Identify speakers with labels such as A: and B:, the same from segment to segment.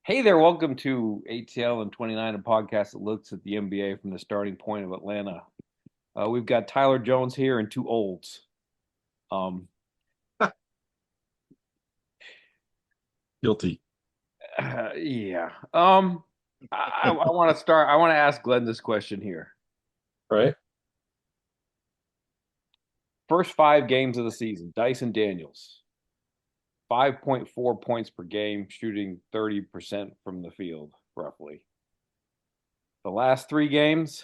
A: Hey there, welcome to ATL and 29, a podcast that looks at the NBA from the starting point of Atlanta. We've got Tyler Jones here and two olds. Um,
B: Guilty,
A: yeah. I want to start. I want to ask Glenn this question here.
B: right?
A: First 5 games of the season, Dyson Daniels, 5.4 points per game, shooting 30% from the field, roughly. The last 3 games,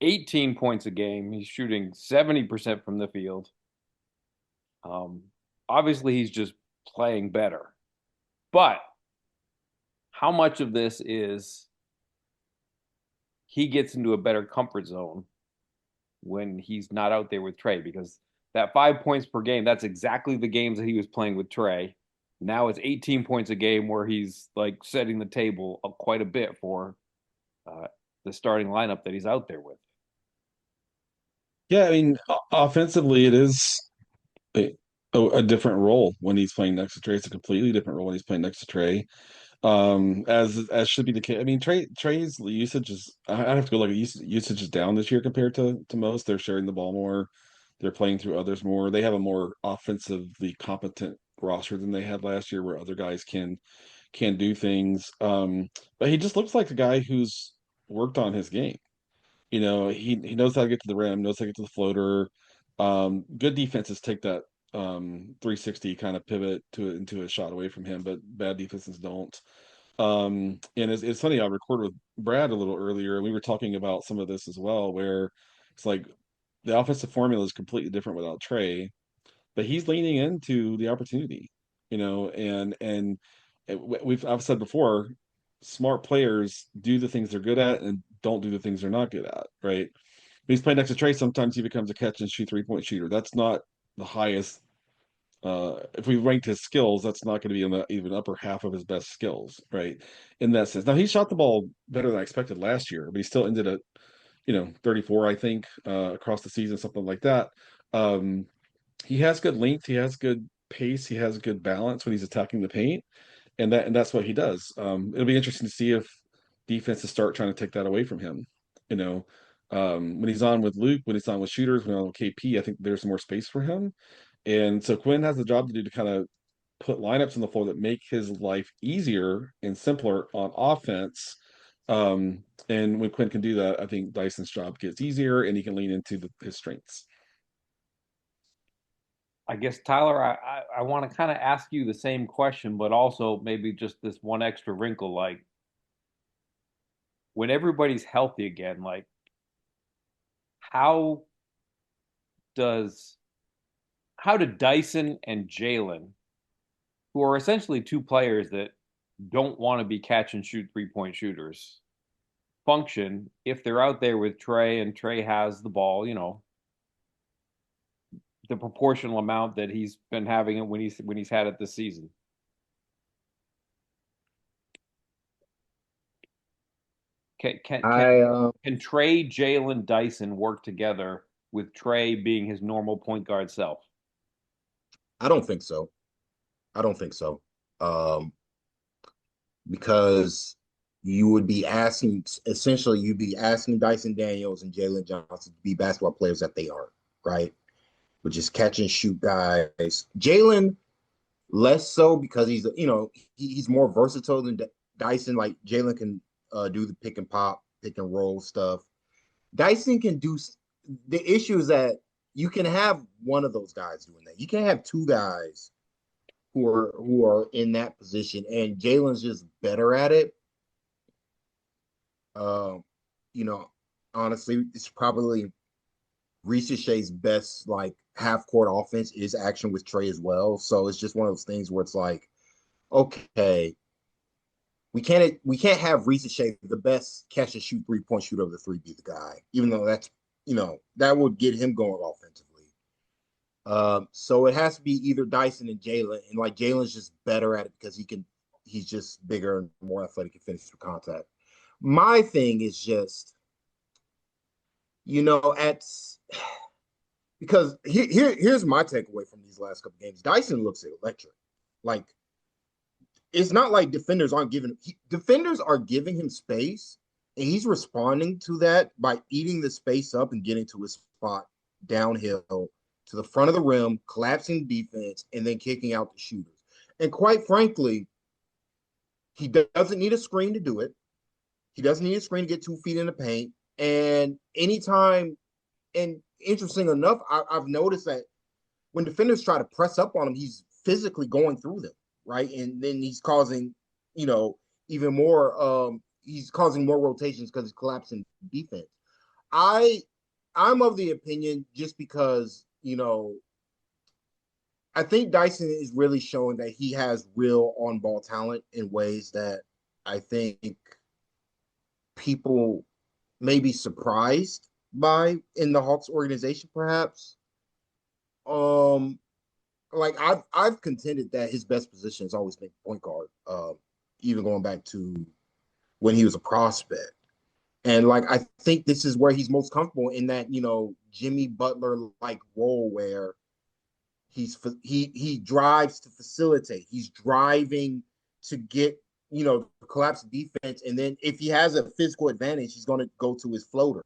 A: 18 points a game. He's shooting 70% from the field. Um, Obviously, he's just playing better. But how much of this is he gets into a better comfort zone when he's not out there with Trey? Because that 5 points per game, that's exactly the games that he was playing with Trey. Now it's 18 points a game where he's like setting the table quite a bit for uh, the starting lineup that he's out there with.
B: Yeah, I mean, offensively, it is a, a different role when he's playing next to Trey. It's a completely different role when he's playing next to Trey. As should be the case. I mean, Trey's usage is. I have to go like usage is down this year compared to most. They're sharing the ball more. They're playing through others more. They have a more offensively competent roster than they had last year, where other guys can do things. But he just looks like a guy who's worked on his game. He knows how to get to the rim, knows how to get to the floater. Good defenses take that 360 kind of pivot into a shot away from him, but bad defenses don't. And it's funny, I recorded with Brad a little earlier, and we were talking about some of this as well, where it's like the offensive formula is completely different without Trey, but he's leaning into the opportunity, and I've said before, smart players do the things they're good at and don't do the things they're not good at, right? When he's playing next to Trey, sometimes he becomes a catch and shoot 3-point shooter. That's not the highest. If we ranked his skills, that's not going to be in the even upper half of his best skills, right? In that sense. Now he shot the ball better than I expected last year, but he still ended at 34, I think, across the season, something like that. Um, he has good length, he has good pace, he has good balance when he's attacking the paint, and that's what he does. It'll be interesting to see if defenses start trying to take that away from him. You know, when he's on with Luke, when he's on with shooters, when he's on with KP, I think there's more space for him. And so Quinn has a job to do to kind of put lineups on the floor that make his life easier and simpler on offense. And when Quinn can do that, I think Dyson's job gets easier and he can lean into his strengths.
A: I guess, Tyler, I want to kind of ask you the same question, but also maybe just this one extra wrinkle. Like, when everybody's healthy again, like, how does how do Dyson and Jalen, who are essentially two players that don't want to be catch and shoot 3-point shooters, function if they're out there with Trey and Trey has the ball, the proportional amount that he's been having it when he's had it this season? Can can can,
C: I
A: can Trey, Jalen, Dyson work together with Trey being his normal point guard self?
C: I don't think so. I don't think so. Um, because you would be asking essentially you'd be asking Dyson Daniels and Jalen Johnson to be basketball players that they are, right? Which is catch and shoot guys. Jalen less so because he's more versatile than Dyson. Like Jalen can do the pick and pop, pick and roll stuff. Dyson can do. The issue is that you can have one of those guys doing that. You can't have two guys who are in that position, and Jalen's just better at it. Um, you know, honestly, it's probably Shay's best like half court offense is action with Trey as well. So it's just one of those things where it's like, okay, we can't have Shea, the best catch and shoot 3-point shooter of the three, be the guy, even though that would get him going offensively. So it has to be either Dyson and Jalen, and like Jalen's just better at it because he's just bigger and more athletic and finish through contact. My thing is just, at because here's my takeaway from these last couple games. Dyson looks electric. Like it's not like defenders are giving him space, and he's responding to that by eating the space up and getting to his spot downhill to the front of the rim, collapsing defense, and then kicking out the shooters. And quite frankly, he doesn't need a screen to do it. He doesn't need a screen to get 2 feet in the paint. And anytime, and interesting enough, I've noticed that when defenders try to press up on him, he's physically going through them, right? And then he's causing, even more. He's causing more rotations because he's collapsing defense. I'm of the opinion, just because I think Dyson is really showing that he has real on-ball talent in ways that I think people may be surprised by in the Hawks organization, perhaps. Like I've contended that his best position has always been point guard, even going back to when he was a prospect. And like I think this is where he's most comfortable, in that Jimmy Butler like role where he drives to facilitate. He's driving to get collapse defense, and then if he has a physical advantage, he's going to go to his floater.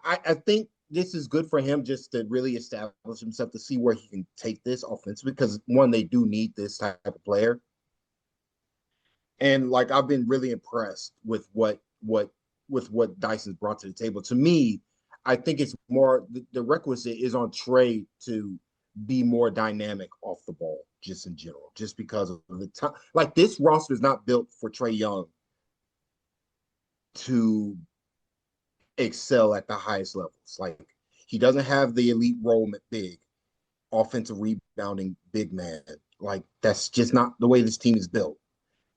C: I think this is good for him, just to really establish himself, to see where he can take this offensively, because one, they do need this type of player. And like I've been really impressed with what Dyson's brought to the table. To me, I think it's more the requisite is on Trey to be more dynamic off the ball, just in general, just because of the time. Like, this roster is not built for Trey Young to excel at the highest levels. Like, he doesn't have the elite role big offensive rebounding big man. Like, that's just not the way this team is built.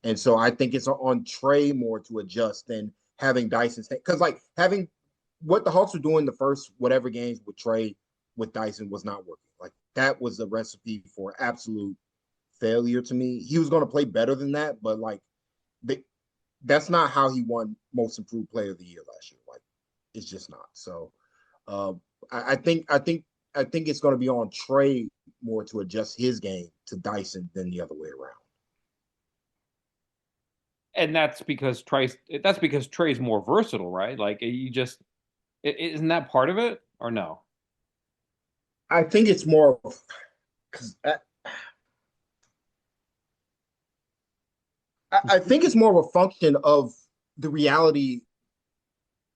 C: And so I think it's on Trey more to adjust than having Dyson stay. Because like having what the Hawks were doing the first whatever games with Trey with Dyson was not working. Like, that was a recipe for absolute failure to me. He was going to play better than that, but like that's not how he won Most Improved Player of the Year last year. Like, it's just not. So I think it's going to be on Trey more to adjust his game to Dyson than the other way around.
A: And that's because Trey's more versatile, right? Like, isn't that part of it, or no?
C: I think it's more because I think it's more of a function of the reality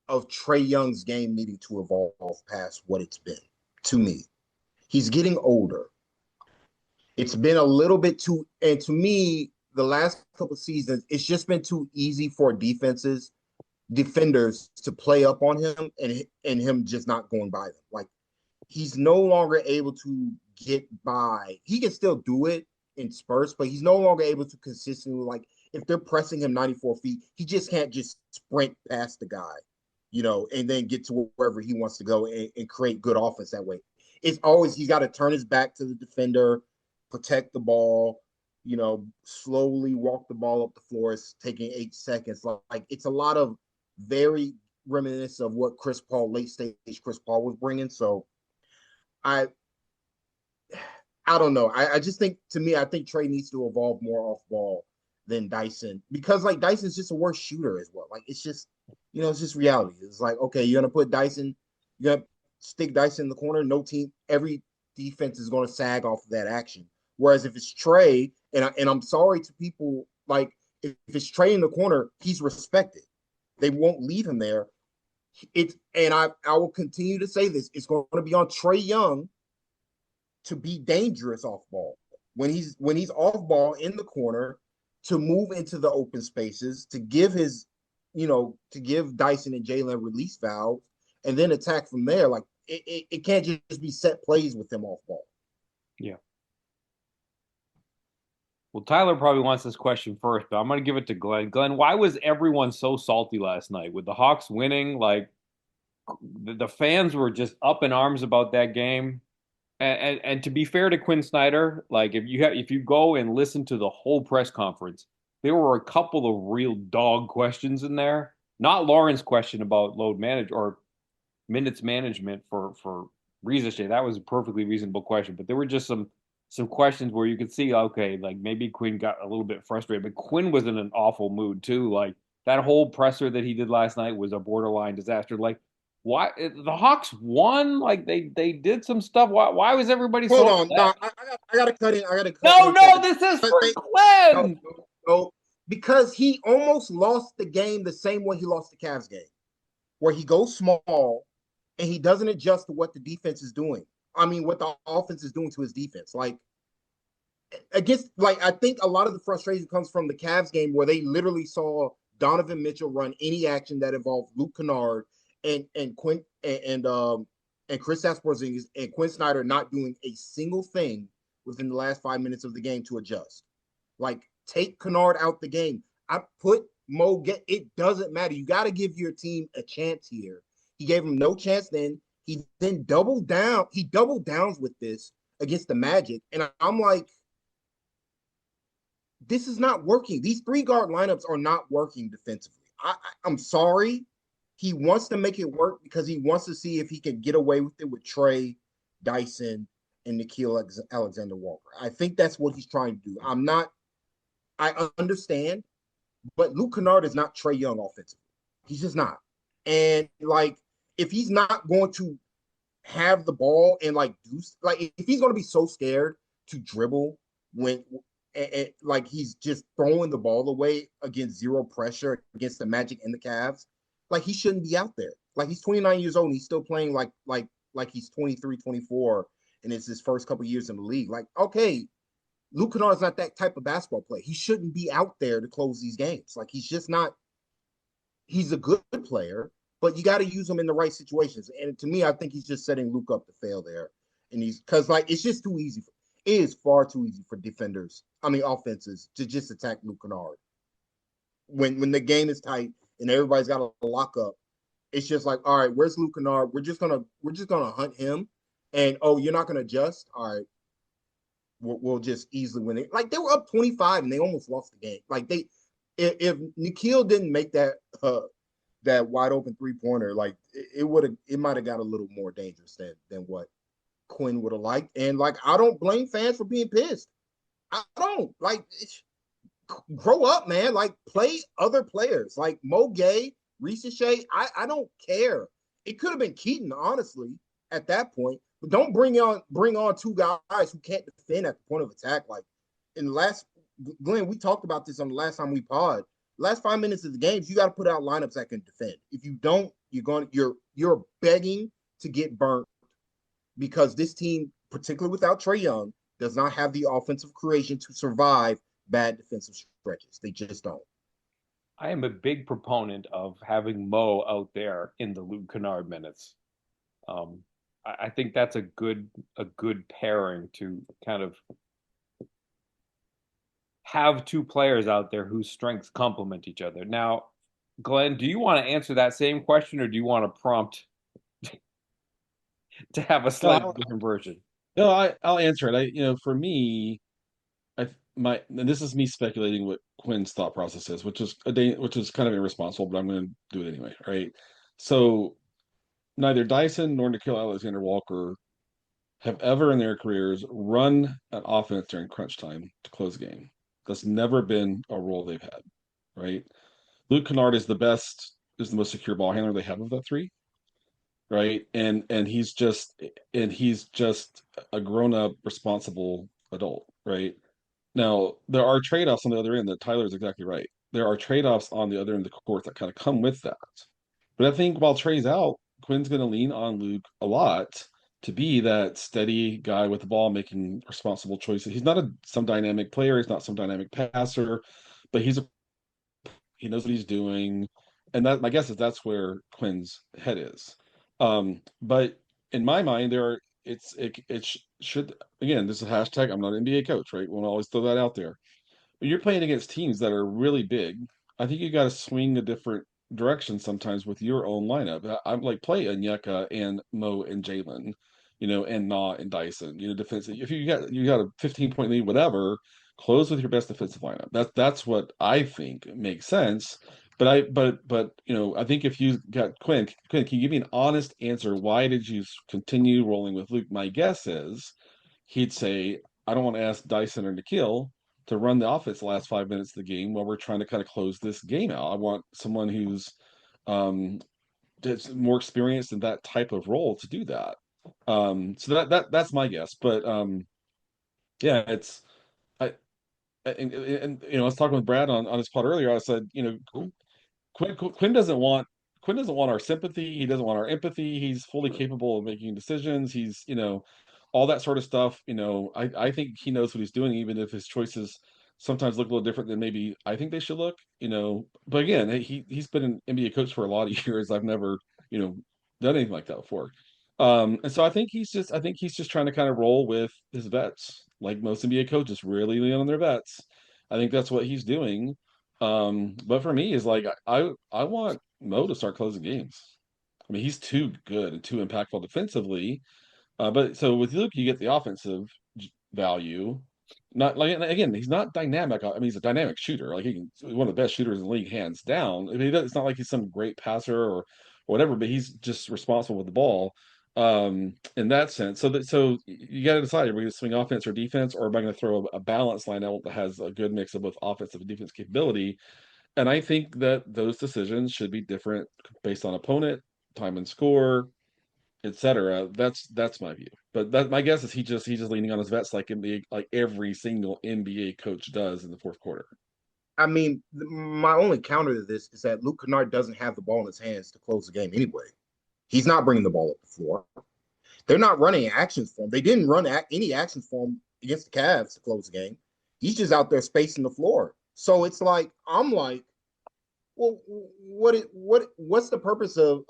C: of Trey Young's game needing to evolve past what it's been. To me, he's getting older. It's been a little bit too, and to me, the last couple of seasons, it's just been too easy for defenders to play up on him, and him just not going by them. Like, he's no longer able to get by. He can still do it in spurts, but he's no longer able to consistently, like, if they're pressing him 94 feet, he just can't just sprint past the guy, and then get to wherever he wants to go and create good offense that way. It's always, he's got to turn his back to the defender, protect the ball, slowly walk the ball up the floor. It's taking 8 seconds. Like, it's a lot of very reminiscent of what Chris Paul, late stage Chris Paul, was bringing. So I don't know. I just think, to me, I think Trey needs to evolve more off ball than Dyson, because like Dyson's just a worse shooter as well. Like, it's just, it's just reality. It's like, okay, you're gonna put Dyson, you're gonna stick Dyson in the corner. No team, every defense is gonna sag off of that action. Whereas if it's Trey, and I'm sorry to people, like, if it's Trey in the corner, he's respected. They won't leave him there. And I will continue to say this. It's going to be on Trey Young to be dangerous off ball. When he's off ball in the corner, to move into the open spaces, to give Dyson and Jalen release valves, and then attack from there. Like, it can't just be set plays with him off ball.
A: Yeah. Well, Tyler probably wants this question first, but I'm going to give it to Glenn. Glenn, why was everyone so salty last night with the Hawks winning? Like, the fans were just up in arms about that game. And to be fair to Quinn Snyder, like, if you go and listen to the whole press conference, there were a couple of real dog questions in there. Not Lauren's question about load manage or minutes management for Riza. That was a perfectly reasonable question, but there were just some some questions where you could see, okay, like maybe Quinn got a little bit frustrated, but Quinn was in an awful mood too. Like that whole presser that he did last night was a borderline disaster. Like, why the Hawks won? Like they did some stuff. Why was everybody
C: Hold
A: so
C: on,
A: upset?
C: no, I gotta cut in. I gotta cut
A: No,
C: in for
A: no,
C: the
A: this is
C: wait,
A: for
C: wait, no,
A: Glenn.
C: no, no, because he almost lost the game the same way he lost the Cavs game, where he goes small and he doesn't adjust to what the defense is doing. I mean, what the offense is doing to his defense. Like against, like I think a lot of the frustration comes from the Cavs game where they literally saw Donovan Mitchell run any action that involved Luke Kennard and Quinn and Chris Porzingis and Quinn Snyder not doing a single thing within the last 5 minutes of the game to adjust. Like take Kennard out the game. I put Mo get it doesn't matter. You got to give your team a chance here. He gave him no chance then. He then doubled down. He doubled downs with this against the Magic. And I'm like, this is not working. These three guard lineups are not working defensively. I'm sorry. He wants to make it work because he wants to see if he can get away with it with Trey, Dyson, and Nikhil Alexander Walker. I think that's what he's trying to do. I understand, but Luke Kennard is not Trey Young offensively. He's just not. And like, if he's not going to have the ball and like do like if he's going to be so scared to dribble when like he's just throwing the ball away against zero pressure against the Magic and the Cavs, like he shouldn't be out there. Like he's 29 years old and he's still playing like he's 23, 24, and it's his first couple years in the league. Like, okay, Luke Kennard's not that type of basketball player. He shouldn't be out there to close these games. Like he's just not. He's a good player, but you got to use him in the right situations. And to me, I think he's just setting Luke up to fail there. And he's because like it's just too easy. It is far too easy for defenders. I mean, offenses to just attack Luke Kennard when the game is tight and everybody's got a lock up. It's just like, all right, where's Luke Kennard? We're just gonna hunt him, and oh, you're not gonna adjust. All right, we'll just easily win it. Like they were up 25 and they almost lost the game. Like if Nikhil didn't make that wide open 3-pointer, like it might have got a little more dangerous than what Quinn would have liked. And like I don't blame fans for being pissed. I don't like grow up, man. Like play other players like Mo Gay, Reese Shea. I don't care. It could have been Keaton, honestly, at that point. But don't bring on two guys who can't defend at the point of attack. Like in the last Glenn, we talked about this on the last time we pod. Last 5 minutes of the games, you got to put out lineups that can defend. If you don't, you're begging to get burnt because this team, particularly without Trey Young, does not have the offensive creation to survive bad defensive stretches. They just don't.
A: I am a big proponent of having Mo out there in the Luke Kennard minutes. Um, I think that's a good pairing to kind of have two players out there whose strengths complement each other. Now, Glenn, do you want to answer that same question or do you want to prompt to have a
B: No,
A: slightly different version?
B: I'll answer it. For me, and this is me speculating what Quinn's thought process is, which is kind of irresponsible, but I'm going to do it anyway, right? So neither Dyson nor Nikhil Alexander Walker have ever in their careers run an offense during crunch time to close a game. That's never been a role they've had, right? Luke Kennard is the most secure ball handler they have of that three, right? And he's just a grown up, responsible adult, right? Now there are trade offs on the other end. That Tyler's exactly right. There are trade offs on the other end of the court that kind of come with that. But I think while Trey's out, Quinn's going to lean on Luke a lot to be that steady guy with the ball, making responsible choices. He's not some dynamic player. He's not some dynamic passer, but he knows what he's doing, and that my guess is that's where Quinn's head is. But in my mind, should again, this is a hashtag. I'm not an NBA coach, right? We'll always throw that out there. When you're playing against teams that are really big, I think you got to swing a different direction sometimes with your own lineup. I'm like play Onyeka and Mo and Jalen, and Na and Dyson. Defensive. If you got a 15-point lead, whatever, close with your best defensive lineup. That's what I think makes sense. But I think if you got Quinn, can you give me an honest answer? Why did you continue rolling with Luke? My guess is he'd say I don't want to ask Dyson or Nikhil to run the offense the last 5 minutes of the game while we're trying to kind of close this game out. I want someone who's um, that's more experienced in that type of role to do that. So that's my guess. But yeah, it's I and I was talking with Brad on his pod earlier. I said, Quinn doesn't want our sympathy. He doesn't want our empathy. He's fully capable of making decisions. He's all that sort of stuff. I think he knows what he's doing, even if his choices sometimes look a little different than maybe I think they should look. But again, he's been an NBA coach for a lot of years. I've never you know done anything like that before. And so I think he's just trying to kind of roll with his vets, like most NBA coaches, really lean on their vets. I think that's what he's doing. But for me, is like I want Mo to start closing games. I mean, he's too good and too impactful defensively. But so with Luke, you get the offensive value. Not like again, he's not dynamic. I mean, he's a dynamic shooter. Like he's one of the best shooters in the league, hands down. I mean, it's not like he's some great passer or whatever, but he's just responsible with the ball. In that sense, so you got to decide: are we going to swing offense or defense, or am I going to throw a balanced lineup that has a good mix of both offensive and defense capability? And I think that those decisions should be different based on opponent, time and score, etc. That's my view. But my guess is he's just leaning on his vets like NBA, like every single NBA coach does in the fourth quarter.
C: I mean, my only counter to this is that Luke Kennard doesn't have the ball in his hands to close the game anyway. He's not bringing the ball up the floor. They're not running actions for him. They didn't run any actions for him against the Cavs to close the game. He's just out there spacing the floor. So it's like I'm like, well, what's the purpose of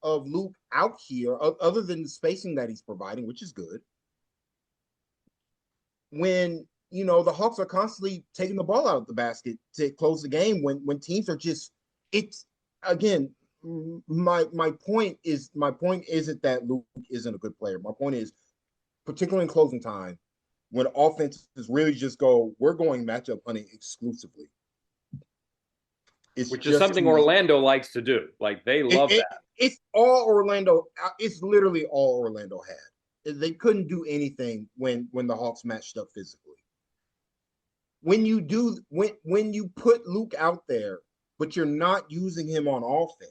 C: Luke out here other than the spacing that he's providing, which is good? When the Hawks are constantly taking the ball out of the basket to close the game, when teams are just it's again my point isn't that Luke isn't a good player. My point is, particularly in closing time, when offenses really just go, we're going matchup hunting exclusively.
A: Which is something Orlando likes to do. Like they love that.
C: It's all Orlando. It's literally all Orlando had. They couldn't do anything when the Hawks matched up physically. When you put Luke out there, but you're not using him on offense,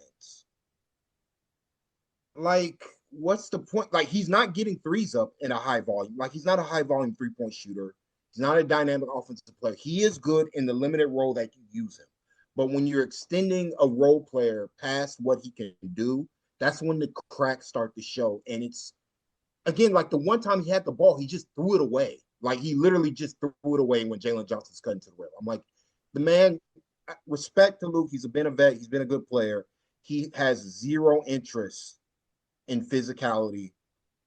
C: like what's the point? Like he's not getting threes up in a high volume. Like he's not a high volume 3-point shooter. He's not a dynamic offensive player. He is good in the limited role that you use him. But when you're extending a role player past what he can do, that's when the cracks start to show. And it's, again, like the one time he had the ball, he just threw it away. Like he literally just threw it away when Jalen Johnson's cutting to the rim. I'm like, the man, respect to Luke. He's been a vet. He's been a good player. He has zero interest in physicality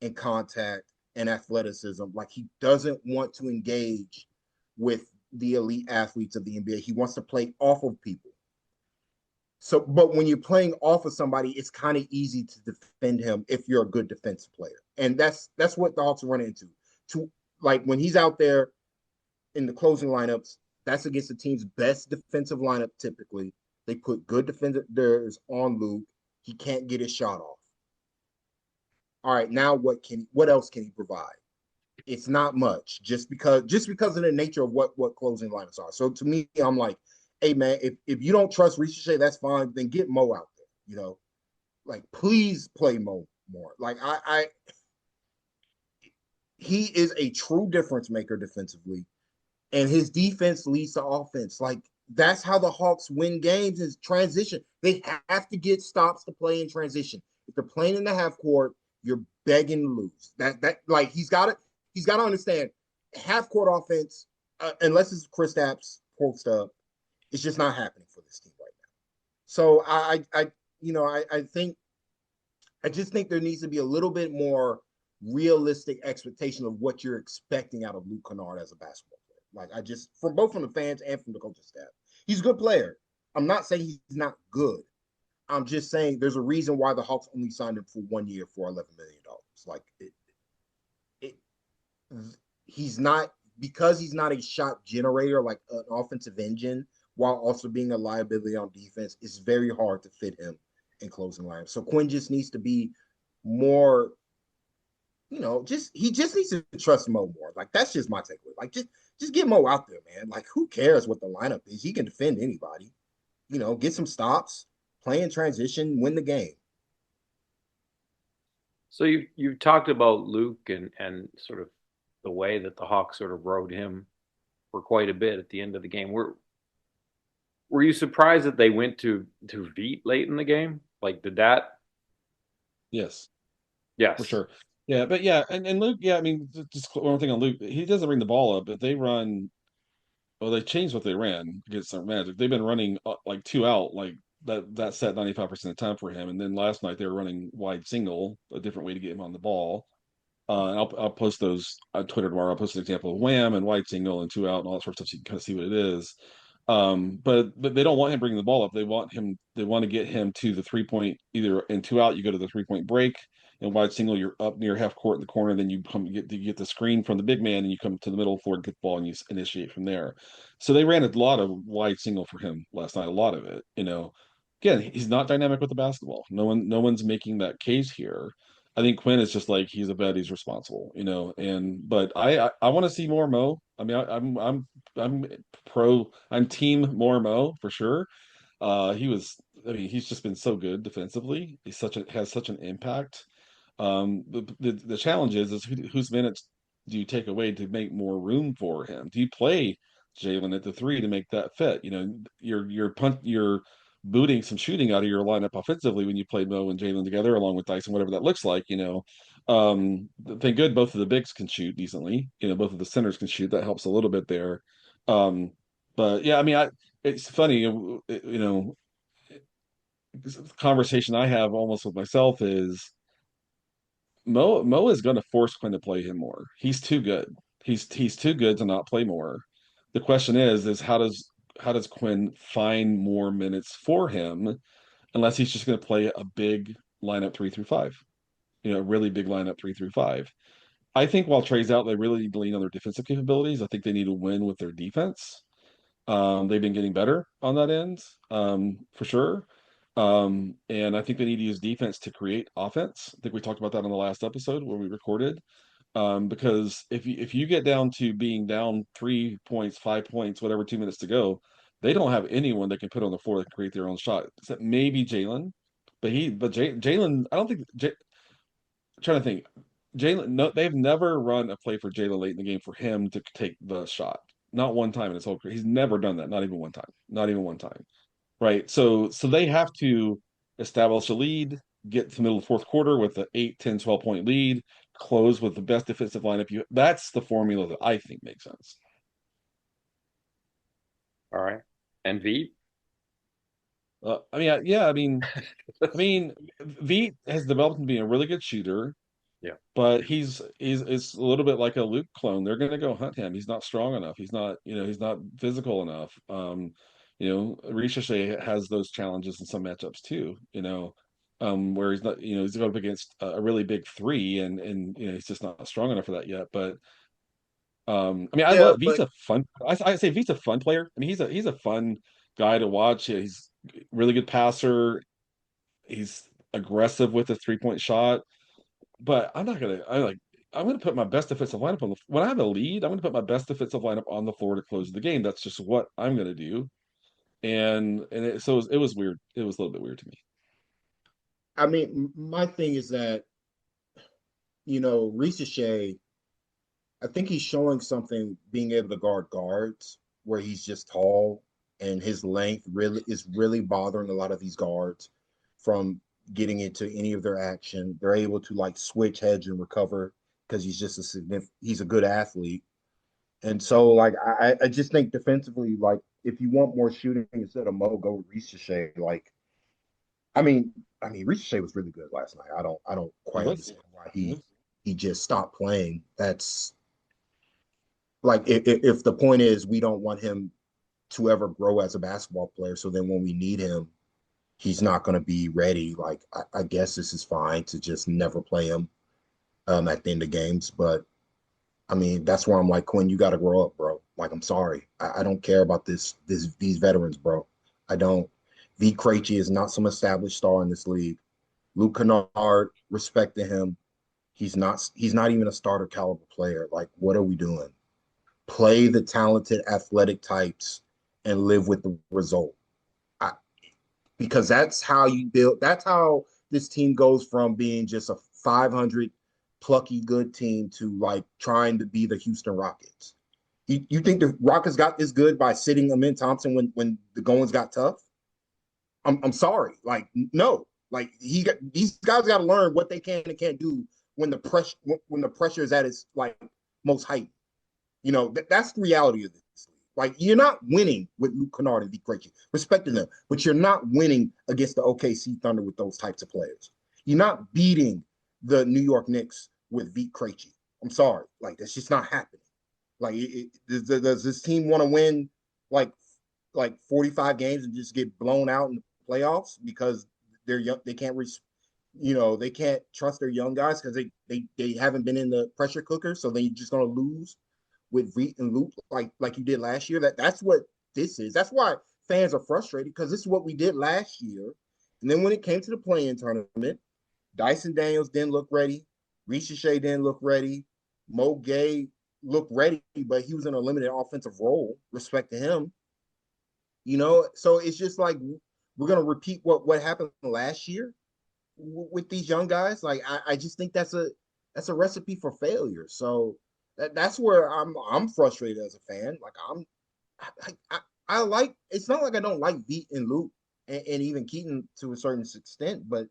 C: and contact and athleticism. Like he doesn't want to engage with the elite athletes of the NBA. He wants to play off of people. So, but when you're playing off of somebody, it's kind of easy to defend him if you're a good defensive player. And that's what the Hawks run into. To like when he's out there in the closing lineups, that's against the team's best defensive lineup typically. They put good defenders on Luke. He can't get his shot off. All right, now what else can he provide? It's not much, just because of the nature of what closing lineups are. So to me, I'm like, hey man, if you don't trust Ricochet, that's fine. Then get Mo out there. Like please play Mo more. Like he is a true difference maker defensively, and his defense leads to offense. Like that's how the Hawks win games is transition. They have to get stops to play in transition. If they're playing in the half court, you're begging to lose. That like he's got to understand half court offense, unless it's Kristaps post up, it's just not happening for this team right now. So I just think there needs to be a little bit more realistic expectation of what you're expecting out of Luke Kennard as a basketball player. Like both from the fans and from the coaching staff, he's a good player. I'm not saying he's not good. I'm just saying there's a reason why the Hawks only signed him for 1 year for $11 million. Like he's not, because he's not a shot generator, like an offensive engine, while also being a liability on defense. It's very hard to fit him in closing lineups. So Quinn just needs to be more just he just needs to trust Mo more. Like that's just my takeaway. Like just get Mo out there, man. Like who cares what the lineup is? He can defend anybody. Get some stops, play in transition, win the game.
A: So you've talked about Luke and sort of the way that the Hawks sort of rode him for quite a bit at the end of the game. Were you surprised that they went to Veet late in the game? Like, did that?
B: Yes, for
A: Yes.
B: sure. Yeah, but yeah, and Luke, yeah, I mean, just one thing on Luke, he doesn't bring the ball up, but they run. Well, they changed what they ran against some Magic. They've been running like two out, like that set 95% of the time for him. And then last night they were running wide single, a different way to get him on the ball. And I'll post those on Twitter tomorrow. I'll post an example of wham and wide single and two out and all that sort of stuff so you can kind of see what it is. But they don't want him bringing the ball up. They want to get him to the 3 point, either in two out, you go to the 3 point break, and wide single, you're up near half court in the corner, then you get the screen from the big man and you come to the middle floor and get the ball and you initiate from there. So they ran a lot of wide single for him last night, a lot of it. Again, he's not dynamic with the basketball. No one's making that case here. I think Quinn is just like he's a vet, he's responsible. And but I want to see more Mo. I mean, I'm I'm team more Mo for sure. I mean, he's just been so good defensively. Has such an impact. The challenge is whose minutes do you take away to make more room for him? Do you play Jalen at the three to make that fit? You're booting some shooting out of your lineup offensively when you play Mo and Jalen together, along with Dyson, whatever that looks like. Thank good both of the bigs can shoot decently. Both of the centers can shoot. That helps a little bit there. Um, but yeah, I mean, it's funny, this conversation I have almost with myself is Mo is going to force Quinn to play him more. He's too good. He's too good to not play more. The question is how does Quinn find more minutes for him unless he's just going to play a big lineup 3 through 5, a really big lineup 3 through 5. I think while Trey's out, they really need to lean on their defensive capabilities. I think they need to win with their defense. They've been getting better on that end, for sure. And I think they need to use defense to create offense. I think we talked about that on the last episode where we recorded. Because if you get down to being down 3 points, 5 points, whatever, 2 minutes to go, they don't have anyone they can put on the floor that can create their own shot. Except maybe Jalen, Jalen, I don't think. I'm trying to think. Jalen, no, they've never run a play for Jalen late in the game for him to take the shot. Not one time in his whole career. He's never done that. Not even one time. Not even one time. Right. So they have to establish a lead, get to the middle of the fourth quarter with an 8, 10, 12 point lead, close with the best defensive lineup. That's the formula that I think makes sense.
A: All right. And Veet?
B: I mean, yeah, I mean, Veet has developed into being a really good shooter,
A: Yeah.
B: but he's it's a little bit like a Luke clone. They're gonna go hunt him. He's not strong enough. He's not physical enough. Ricochet has those challenges in some matchups too, where he's not, he's going up against a really big three and he's just not strong enough for that yet. But I mean, I
C: Yeah,
B: love V's
C: but
B: a fun. I say V's a fun player. I mean, he's a fun guy to watch. Yeah, he's really good passer. He's aggressive with a 3 point shot. But I'm gonna put my best defensive lineup on the when I have a lead. I'm gonna put my best defensive lineup on the floor to close the game. That's just what I'm gonna do. So it was weird. It was a little bit weird to me.
C: I mean, my thing is that Ricochet, I think he's showing something being able to guard guards where he's just tall and his length really bothering a lot of these guards from getting into any of their action. They're able to like switch, hedge, and recover because he's a good athlete. And so like I just think defensively, like if you want more shooting instead of Mo, go with Ricochet. Like I mean, Ricochet was really good last night. I don't
B: He
C: quite
B: was.
C: understand why
B: He
C: he
B: was.
C: he just stopped playing. That's like if the point is we don't want him to ever grow as a basketball player, so then when we need him, he's not going to be ready. Like I guess this is fine to just never play him at the end of games, but I mean that's where I'm like Quinn, you got to grow up, bro. Like I'm sorry, I don't care about these veterans, bro. I don't. V. Krejci is not some established star in this league. Luke Kennard, respect to him. He's not even a starter caliber player. Like, what are we doing? Play the talented athletic types and live with the result. I, because that's how you build. That's how this team goes from being just a 500 plucky good team to like trying to be the Houston Rockets. You think the Rockets got this good by sitting Amin Thompson when the goings got tough? I'm sorry, like no, like these guys got to learn what they can and can't do when the pressure is at its like most height. That's the reality of this. Like, you're not winning with Luke Kennard and Vic Krejci, respecting them, but you're not winning against the OKC Thunder with those types of players. You're not beating the New York Knicks with Vic Krejci. I'm sorry, like that's just not happening. Like, does this team want to win like 45 games and just get blown out in the playoffs because they're young? They can't reach. They can't trust their young guys because they haven't been in the pressure cooker, so they're just gonna lose with Reed and Luke like you did last year. That's what this is. That's why fans are frustrated because this is what we did last year. And then when it came to the play-in tournament, Dyson Daniels didn't look ready. Shea didn't look ready. Mo Gay looked ready, but he was in a limited offensive role. Respect to him. So it's just like we're gonna repeat what happened last year with these young guys. Like I just think that's a recipe for failure. So that's where I'm frustrated as a fan. Like I like. It's not like I don't like Beat and Luke and even Keaton to a certain extent, but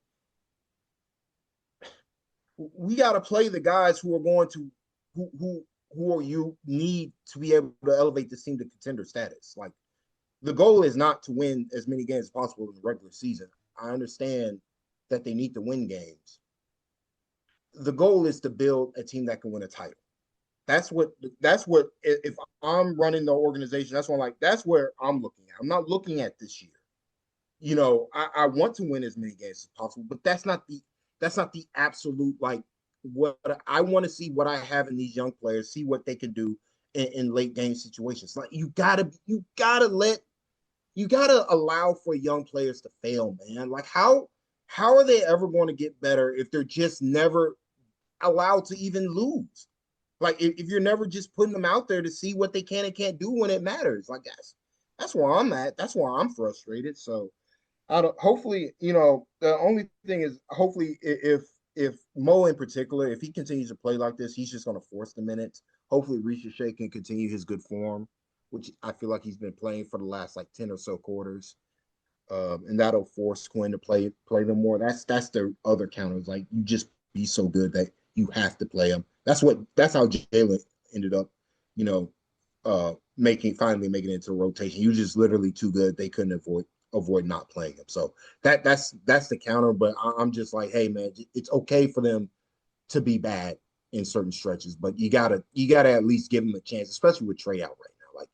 C: we got to play the guys who are going to who are you need to be able to elevate this team to contender status. Like, the goal is not to win as many games as possible in the regular season. I understand that they need to win games. The goal is to build a team that can win a title. That's what if I'm running the organization, that's where I'm looking at. I'm not looking at this year. I want to win as many games as possible, but that's not the absolute, like, what I want to see, what I have in these young players, see what they can do in late game situations. Like, you gotta allow for young players to fail, man. Like, how are they ever going to get better if they're just never allowed to even lose? Like, if you're never just putting them out there to see what they can and can't do when it matters. Like, that's where I'm at. That's why I'm frustrated. So I don't. Hopefully, the only thing is, hopefully, if Mo in particular, if he continues to play like this, he's just going to force the minutes. Hopefully, Shea can continue his good form, which I feel like he's been playing for the last like 10 or so quarters. And that'll force Quinn to play them more. That's the other counters. Like, you just be so good that you have to play him. That's how Jalen ended up, you know, finally making it into rotation. He was just literally too good. They couldn't avoid not playing him. So that's the counter. But I'm just like, hey man, it's okay for them to be bad in certain stretches, but you gotta at least give them a chance, especially with Trey out right now. Like,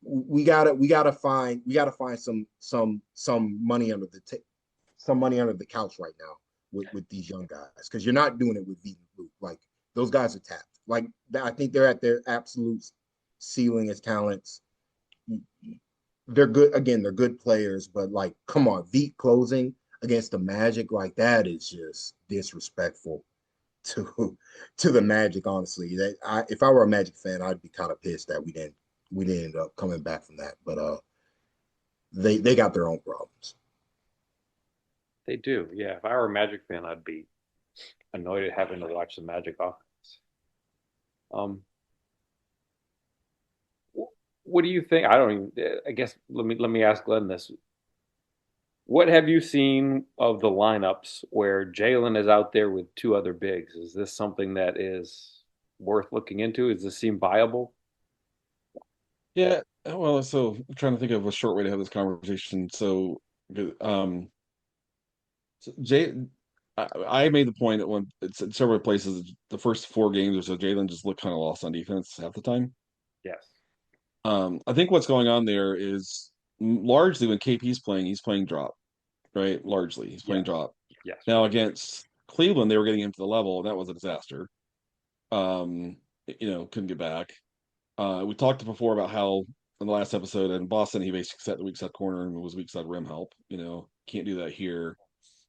C: we gotta find some money under some money under the couch right now with these young guys, because you're not doing it with Vita Luke. Like, those guys are tapped. Like, I think they're at their absolute ceiling as talents. They're good again. They're good players, but like, come on, Veet closing against the Magic, like, that is just disrespectful to the Magic. Honestly, if I were a Magic fan, I'd be kind of pissed that we didn't end up coming back from that. But they got their own problems.
A: They do. Yeah. If I were a Magic fan, I'd be annoyed at having to watch the Magic offense. Um, what do you think? I don't even. I guess let me ask Glenn this. What have you seen of the lineups where Jalen is out there with two other bigs? Is this something that is worth looking into? Does this seem viable?
B: Yeah, well, so I'm trying to think of a short way to have this conversation. Um, Jay, I made the point that when it's in several places, the first 4 games or so, Jalen just looked kind of lost on defense half the time.
A: Yes.
B: I think what's going on there is largely when KP's playing, he's playing drop, right? Largely, he's playing
A: Yes.
B: drop.
A: Yes.
B: Now against Cleveland, they were getting him to the level, and that was a disaster. Um, couldn't get back. We talked before about how in the last episode in Boston, he basically set the weak side corner and was weak side rim help. Can't do that here.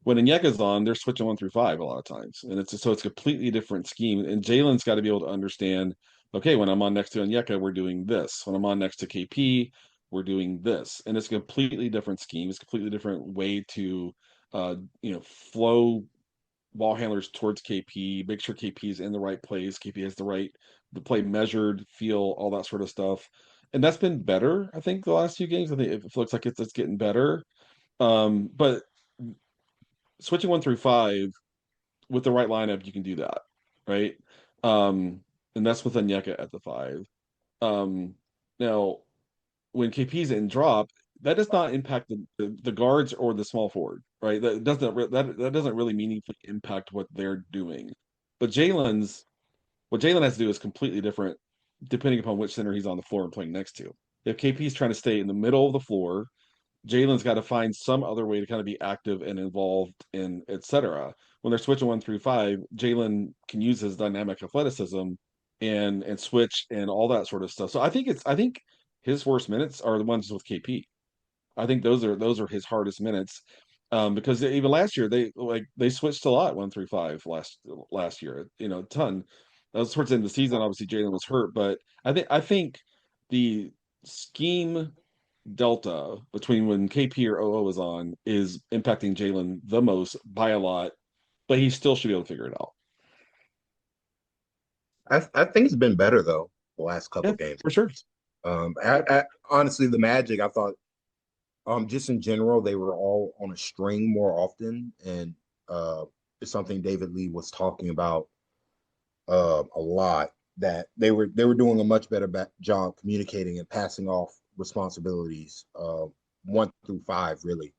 B: When Onyeka's on, they're switching 1 through 5 a lot of times, and it's a completely different scheme. And Jalen's got to be able to understand. Okay, when I'm on next to Onyeka, we're doing this. When I'm on next to KP, we're doing this, and it's a completely different scheme. It's a completely different way to, flow ball handlers towards KP. Make sure KP is in the right place. KP has the play measured, feel all that sort of stuff, and that's been better. I think the last few games. I think it looks like it's getting better. But switching 1 through 5 with the right lineup, you can do that, right? And that's with Onyeka at the 5. Um, Now, when KP's in drop, that does not impact the guards or the small forward, right? That doesn't really meaningfully impact what they're doing. But what Jalen has to do is completely different depending upon which center he's on the floor and playing next to. If KP's trying to stay in the middle of the floor, Jalen's got to find some other way to kind of be active and involved in et cetera. When they're switching 1 through 5, Jalen can use his dynamic athleticism and switch and all that sort of stuff. So I think his worst minutes are the ones with KP. I think those are his hardest minutes. Because even last year they switched a lot 1 through 5 last year, a ton. That was towards the end of the season. Obviously, Jalen was hurt, but I think the scheme delta between when KP or OO is on is impacting Jalen the most by a lot, but he still should be able to figure it out.
C: I think it's been better though the last couple
B: Yeah,
C: games.
B: for sure.
C: Honestly, the Magic, I thought, just in general, they were all on a string more often, and it's something David Lee was talking about a lot, that they were doing a much better job communicating and passing off responsibilities 1 through 5 really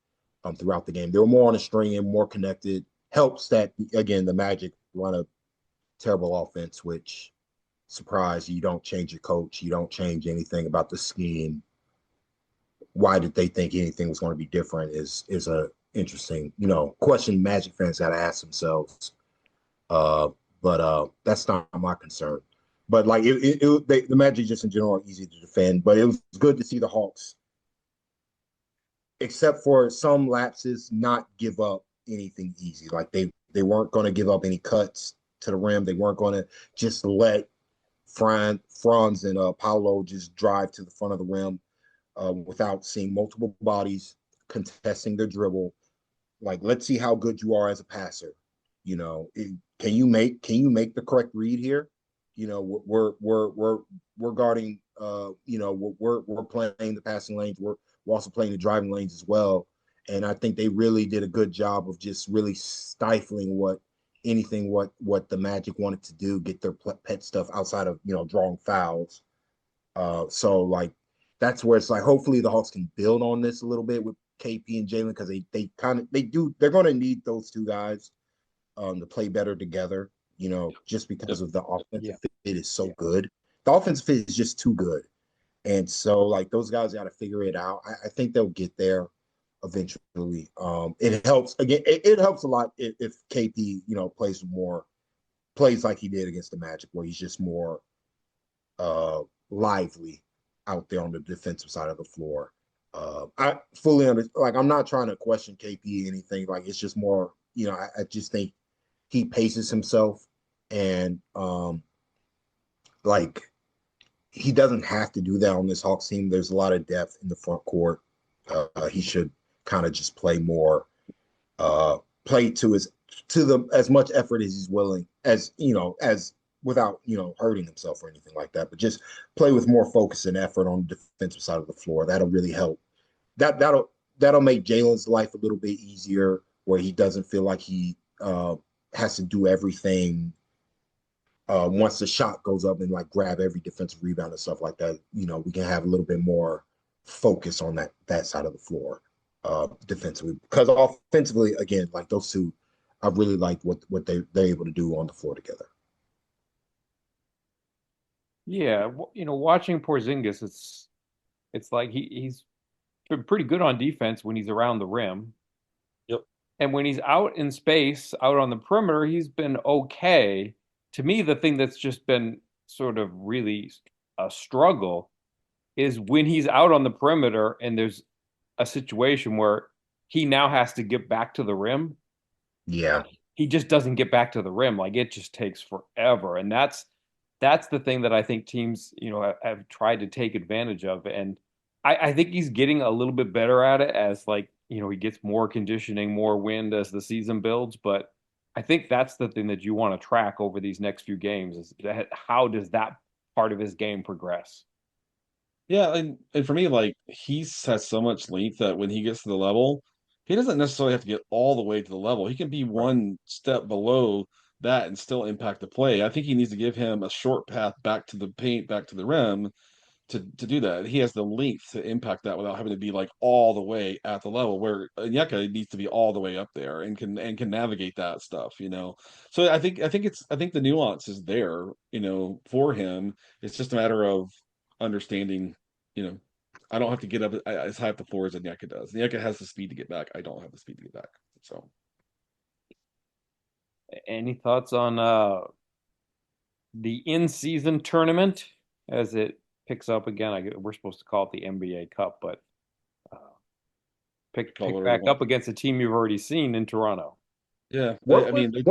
C: throughout the game. They were more on a string and more connected. Helps that again the Magic run a terrible offense, which surprise you don't change your coach, you don't change anything about the scheme. Why did they think anything was going to be different is a interesting question Magic fans got to ask themselves. Uh, but that's not my concern. But like the Magic just in general are easy to defend. But it was good to see the Hawks, except for some lapses, not give up anything easy. Like they weren't going to give up any cuts to the rim. They weren't going to just let Franz and Paolo just drive to the front of the rim without seeing multiple bodies contesting their dribble. Like, let's see how good you are as a passer. Can you make the correct read here? We're guarding. We're playing the passing lanes. We're also playing the driving lanes as well. And I think they really did a good job of just really stifling what the Magic wanted to do, get their pet stuff outside of drawing fouls. So like that's where it's like hopefully the Hawks can build on this a little bit with KP and Jalen, because they're going to need those two guys to play better together. Just because of the offensive fit is so good. The offensive fit is just too good, and so like those guys got to figure it out. I think they'll get there eventually. It helps again. It helps a lot if KP plays like he did against the Magic, where he's just more lively out there on the defensive side of the floor. I fully understand. Like, I'm not trying to question KP or anything. Like, it's just more, I just think he paces himself, and like he doesn't have to do that on this Hawks team. There's a lot of depth in the front court. He should kind of just play more, play to the as much effort as he's willing, as without hurting himself or anything like that, but just play with more focus and effort on the defensive side of the floor. That'll really help. That'll make Jalen's life a little bit easier, where he doesn't feel like he has to do everything once the shot goes up and like grab every defensive rebound and stuff like that. We can have a little bit more focus on that side of the floor defensively, because offensively, again, like those two, I really like what they're able to do on the floor together.
A: Yeah, watching Porzingis, it's like he's been pretty good on defense when he's around the rim.
B: Yep.
A: And when he's out in space, out on the perimeter, he's been okay. To me, the thing that's just been sort of really a struggle is when he's out on the perimeter and there's a situation where he now has to get back to the rim.
C: Yeah.
A: he just doesn't get back to the rim. Like it just takes forever. And that's the thing that I think teams, have tried to take advantage of. And I think he's getting a little bit better at it as like, he gets more conditioning, more wind as the season builds. But I think that's the thing that you want to track over these next few games is that how does that part of his game progress?
B: Yeah, and for me, like has so much length that when he gets to the level, he doesn't necessarily have to get all the way to the level. He can be
A: Right.
B: one step below that and still impact the play. I think he needs to give him a short path back to the paint, back to the rim to do that. He has the length to impact that without having to be like all the way at the level where Onyeka needs to be all the way up there and can navigate that stuff. So I think the nuance is there, for him. It's just a matter of understanding, you know, I don't have to get up as high up the floor as Onyeka does. Onyeka has the speed to get back. I don't have the speed to get back. So
A: Any thoughts on the in-season tournament as it picks up again? We're supposed to call it the NBA Cup, but uh,
B: call it
A: pick
B: whatever you
A: back
B: want.
A: up against a team you've already seen in Toronto.
B: Yeah. I
C: What was
B: mean,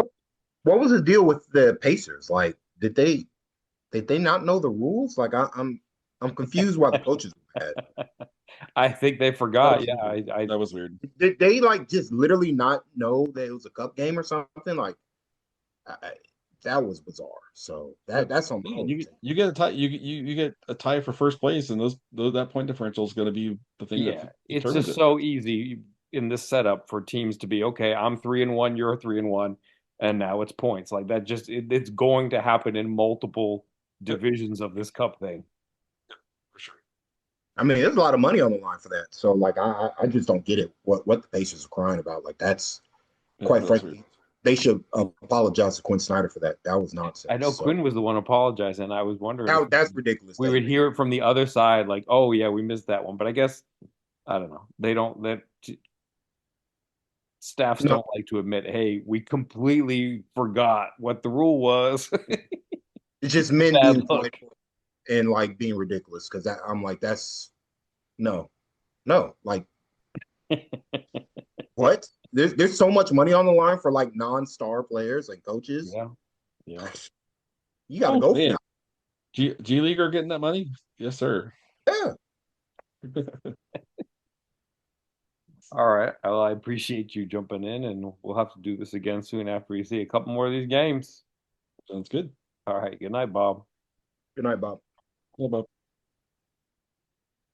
C: what was the deal with the Pacers? Like, did they not know the rules? Like, I'm confused why the coaches were mad.
A: I think they
B: that
A: forgot.
B: was
A: Yeah,
B: weird.
A: I
B: That was weird.
C: Did they like just literally not know that it was a cup game or something? Like, I, that was bizarre. So
B: Yeah,
C: that's on my
B: man,
C: own
B: you get a tie. You get a tie for first place, and that point differential is going to be the thing that
A: yeah, it's
B: determines
A: just
B: it.
A: so easy in this setup for teams to be okay. I'm 3-1, you're 3-1, and now it's points like that. It's going to happen in multiple
B: Yep,
A: divisions of this cup thing.
B: for sure.
C: I mean, there's a lot of money on the line for that. So like, I just don't get it. What the Pacers are crying about? Like, that's
B: Yeah,
C: quite
B: that was weird.
C: frankly, they should apologize to Quinn Snyder for that. That was nonsense.
A: I know
C: So
A: Quinn was the one apologizing. I was wondering if
C: that's ridiculous
A: we
C: that he
A: would
C: made.
A: hear it from the other side, like, "Oh yeah, we missed that one." But I guess I don't know. They don't. That staffs
C: No,
A: don't like to admit, "Hey, we completely forgot what the rule was."
C: it's just men
A: Bad
C: being
A: look.
C: prideful and like being ridiculous. Because I'm like, that's no, no. Like, what? There's so much money on the line for like non-star players and coaches.
A: Yeah, yeah.
C: You got to
B: Oh
C: go for
B: man,
C: that.
B: G League are getting that money. Yes, sir.
C: Yeah.
A: All right. Well, I appreciate you jumping in, and we'll have to do this again soon after we see a couple more of these games.
B: Sounds good.
A: All right. Good night, Bob.
C: Good night, Bob.
B: How about